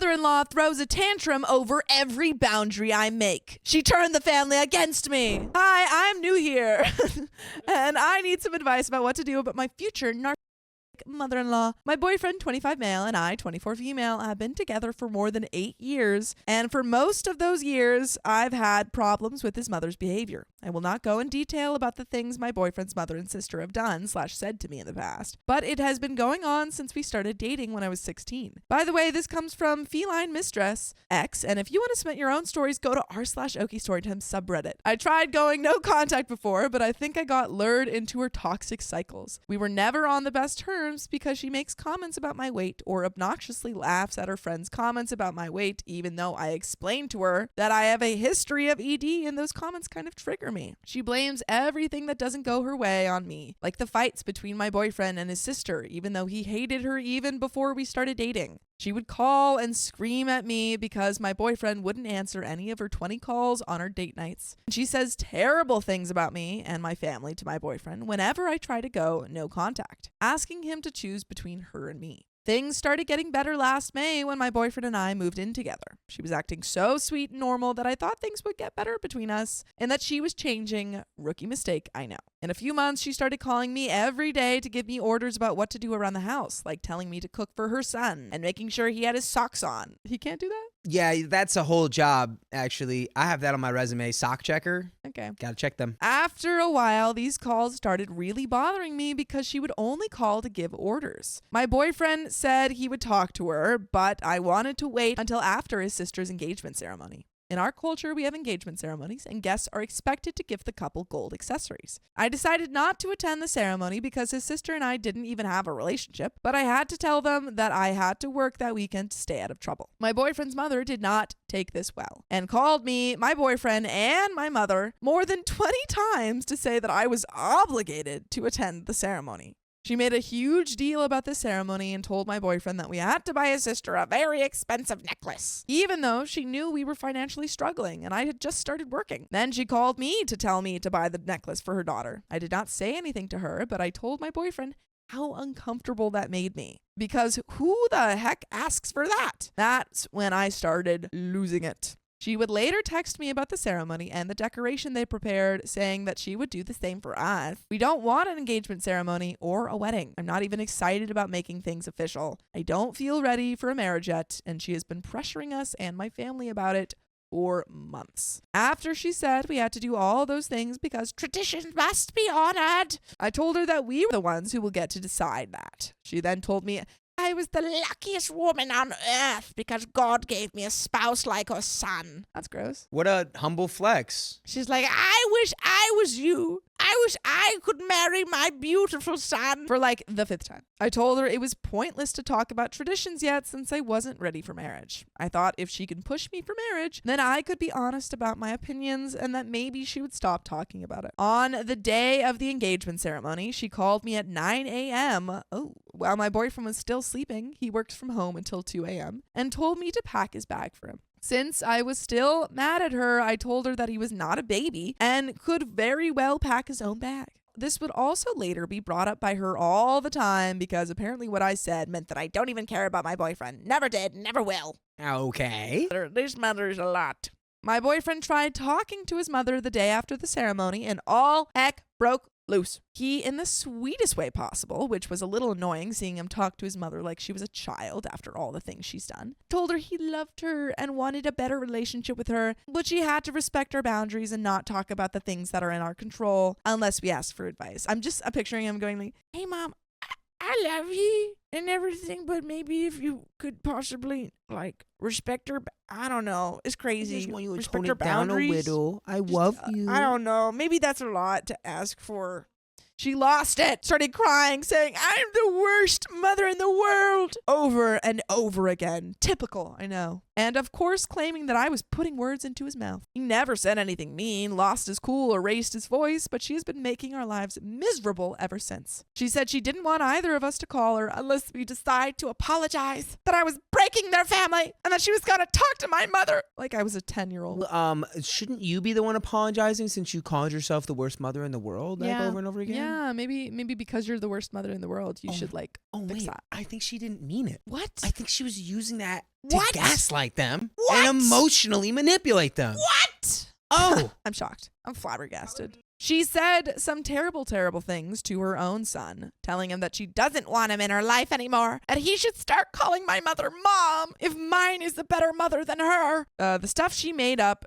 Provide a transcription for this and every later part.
mother-in-law throws a tantrum over every boundary I make. She turned the family against me. Hi, I'm new here, and I need some advice about what to do about my future mother-in-law. My boyfriend, 25 male, and I, 24 female, have been together for more than 8 years, and for most of those years, I've had problems with his mother's behavior. I will not go in detail about the things my boyfriend's mother and sister have done/said to me in the past, but it has been going on since we started dating when I was 16. By the way, this comes from Feline Mistress X, and if you want to submit your own stories, go to r/OK Storytime subreddit. I tried going no contact before, but I think I got lured into her toxic cycles. We were never on the best terms because she makes comments about my weight or obnoxiously laughs at her friends' comments about my weight, even though I explained to her that I have a history of ED and those comments kind of trigger me. She blames everything that doesn't go her way on me, like the fights between my boyfriend and his sister, even though he hated her even before we started dating. She would call and scream at me because my boyfriend wouldn't answer any of her 20 calls on our date nights. She says terrible things about me and my family to my boyfriend whenever I try to go no contact, asking him to choose between her and me. Things started getting better last May when my boyfriend and I moved in together. She was acting so sweet and normal that I thought things would get better between us and that she was changing. Rookie mistake, I know. In a few months, she started calling me every day to give me orders about what to do around the house, like telling me to cook for her son and making sure he had his socks on. He can't do that? Yeah, that's a whole job, actually. I have that on my resume, sock checker. Okay. Gotta check them. After a while, these calls started really bothering me because she would only call to give orders. My boyfriend said he would talk to her, but I wanted to wait until after his sister's engagement ceremony. In our culture, we have engagement ceremonies, and guests are expected to give the couple gold accessories. I decided not to attend the ceremony because his sister and I didn't even have a relationship, but I had to tell them that I had to work that weekend to stay out of trouble. My boyfriend's mother did not take this well and called me, my boyfriend, and my mother more than 20 times to say that I was obligated to attend the ceremony. She made a huge deal about the ceremony and told my boyfriend that we had to buy his sister a very expensive necklace, even though she knew we were financially struggling and I had just started working. Then she called me to tell me to buy the necklace for her daughter. I did not say anything to her, but I told my boyfriend how uncomfortable that made me, because who the heck asks for that? That's when I started losing it. She would later text me about the ceremony and the decoration they prepared, saying that she would do the same for us. We don't want an engagement ceremony or a wedding. I'm not even excited about making things official. I don't feel ready for a marriage yet, and she has been pressuring us and my family about it for months. After she said we had to do all those things because traditions must be honored, I told her that we were the ones who will get to decide that. She then told me I was the luckiest woman on earth because God gave me a spouse like her son. That's gross. What a humble flex. She's like, I wish I was you. I wish I could marry my beautiful son for like the 5th time. I told her it was pointless to talk about traditions yet since I wasn't ready for marriage. I thought if she could push me for marriage, then I could be honest about my opinions and that maybe she would stop talking about it. On the day of the engagement ceremony, she called me at 9 a.m. While my boyfriend was still sleeping. He worked from home until 2 a.m. and told me to pack his bag for him. Since I was still mad at her, I told her that he was not a baby and could very well pack his own bag. This would also later be brought up by her all the time because apparently what I said meant that I don't even care about my boyfriend. Never did, never will. Okay. This matters a lot. My boyfriend tried talking to his mother the day after the ceremony and all heck broke loose. He, in the sweetest way possible, which was a little annoying seeing him talk to his mother like she was a child after all the things she's done, told her he loved her and wanted a better relationship with her, but she had to respect our boundaries and not talk about the things that are in our control unless we ask for advice. I'm just picturing him going like, hey mom, I love you and everything, but maybe if you could possibly like respect her. I don't know. It's crazy. I just want you to respect tone her it down a boundaries. little. I love you. I don't know. Maybe that's a lot to ask for. She lost it, started crying, saying, I'm the worst mother in the world, over and over again. Typical, I know. And of course, claiming that I was putting words into his mouth. He never said anything mean, lost his cool, or raised his voice, but she has been making our lives miserable ever since. She said she didn't want either of us to call her unless we decide to apologize, that I was breaking their family, and that she was going to talk to my mother. Like I was a 10-year-old. Shouldn't you be the one apologizing since you called yourself the worst mother in the world over and over again? Yeah. Yeah, maybe because you're the worst mother in the world, you should like fix wait, that. I think she didn't mean it. What? I think she was using that What? to gaslight them What? and emotionally manipulate them. What? Oh. I'm shocked. I'm flabbergasted. She said some terrible, terrible things to her own son, telling him that she doesn't want him in her life anymore, and he should start calling my mother Mom if mine is a better mother than her. The stuff she made up,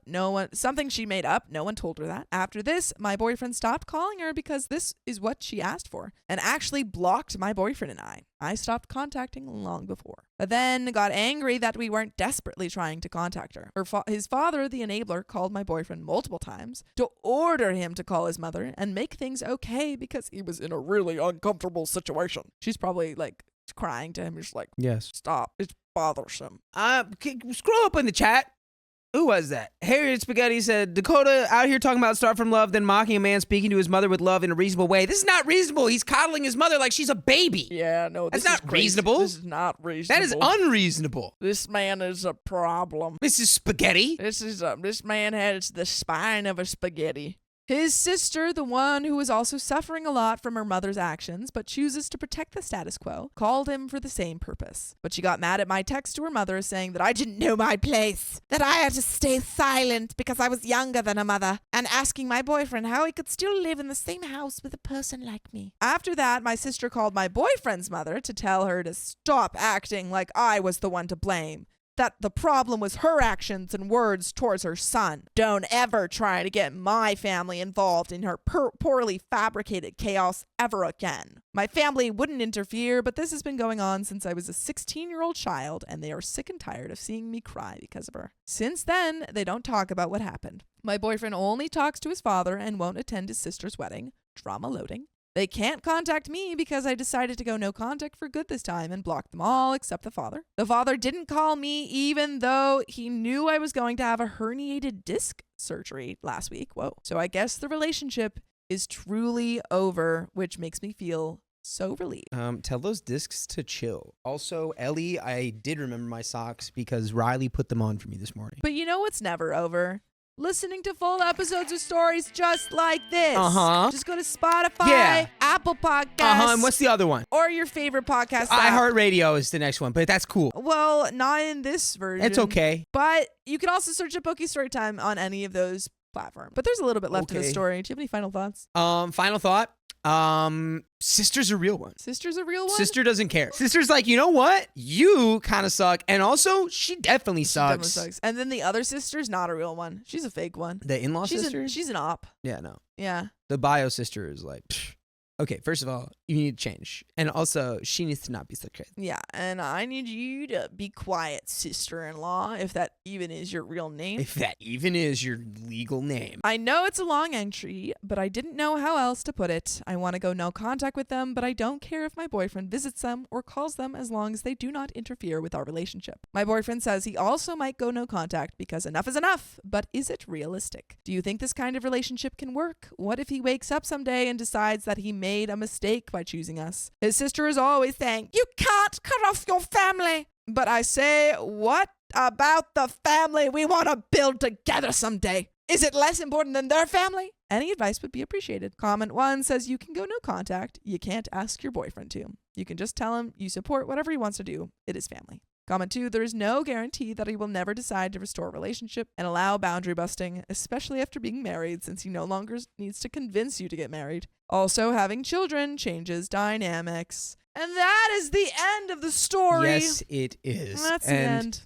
something she made up, no one told her that. After this, my boyfriend stopped calling her because this is what she asked for, and actually blocked my boyfriend and I. I stopped contacting long before. But then got angry that we weren't desperately trying to contact her. His father, the enabler, called my boyfriend multiple times to order him to call his mother and make things okay because he was in a really uncomfortable situation. She's probably like crying to him, just like, Yes. stop, it's bothersome. Scroll up in the chat. Who was that? Harriet Spaghetti said, Dakota out here talking about start from love, then mocking a man speaking to his mother with love in a reasonable way. This is not reasonable. He's coddling his mother like she's a baby. Yeah, no, That's not reasonable. This is not reasonable. That is unreasonable. This man is a problem. Mrs. Spaghetti. This man has the spine of a spaghetti. His sister, the one who is also suffering a lot from her mother's actions but chooses to protect the status quo, called him for the same purpose. But she got mad at my text to her mother saying that I didn't know my place, that I had to stay silent because I was younger than her mother, and asking my boyfriend how he could still live in the same house with a person like me. After that, my sister called my boyfriend's mother to tell her to stop acting like I was the one to blame, that the problem was her actions and words towards her son. Don't ever try to get my family involved in her poorly fabricated chaos ever again. My family wouldn't interfere, but this has been going on since I was a 16-year-old child, and they are sick and tired of seeing me cry because of her. Since then, they don't talk about what happened. My boyfriend only talks to his father and won't attend his sister's wedding. Drama loading. They can't contact me because I decided to go no contact for good this time and blocked them all except the father. The father didn't call me even though he knew I was going to have a herniated disc surgery last week. Whoa. So I guess the relationship is truly over, which makes me feel so relieved. Tell those discs to chill. Also, Ellie, I did remember my socks because Riley put them on for me this morning. But you know what's never over? Listening to full episodes of stories just like this. Just go to Spotify, Apple Podcasts. And what's the other one? Or your favorite podcast app. iHeartRadio is the next one, but that's cool. Well, not in this version. It's okay. But you can also search up OK Storytime on any of those platforms. But there's a little bit left of the story. Do you have any final thoughts? Final thought. Sister's a real one. Sister's a real one? Sister doesn't care. Sister's like, you know what? You kind of suck. And also, she definitely sucks. And then the other sister's not a real one. She's a fake one. The in-law sister? She's an op. Yeah, no. Yeah. The bio sister is like, pfft. Okay, first of all, you need to change. And also, she needs to not be so crazy. Yeah, and I need you to be quiet, sister-in-law, if that even is your real name. If that even is your legal name. I know it's a long entry, but I didn't know how else to put it. I want to go no contact with them, but I don't care if my boyfriend visits them or calls them as long as they do not interfere with our relationship. My boyfriend says he also might go no contact because enough is enough, but is it realistic? Do you think this kind of relationship can work? What if he wakes up someday and decides that he made a mistake by choosing us? His sister is always saying, you can't cut off your family. But I say, what about the family we want to build together someday? Is it less important than their family? Any advice would be appreciated. Comment 1 says you can go no contact. You can't ask your boyfriend to. You can just tell him you support whatever he wants to do. It is family. Comment 2, there is no guarantee that he will never decide to restore a relationship and allow boundary busting, especially after being married, since he no longer needs to convince you to get married. Also, having children changes dynamics. And that is the end of the story. Yes, it is. That's the end.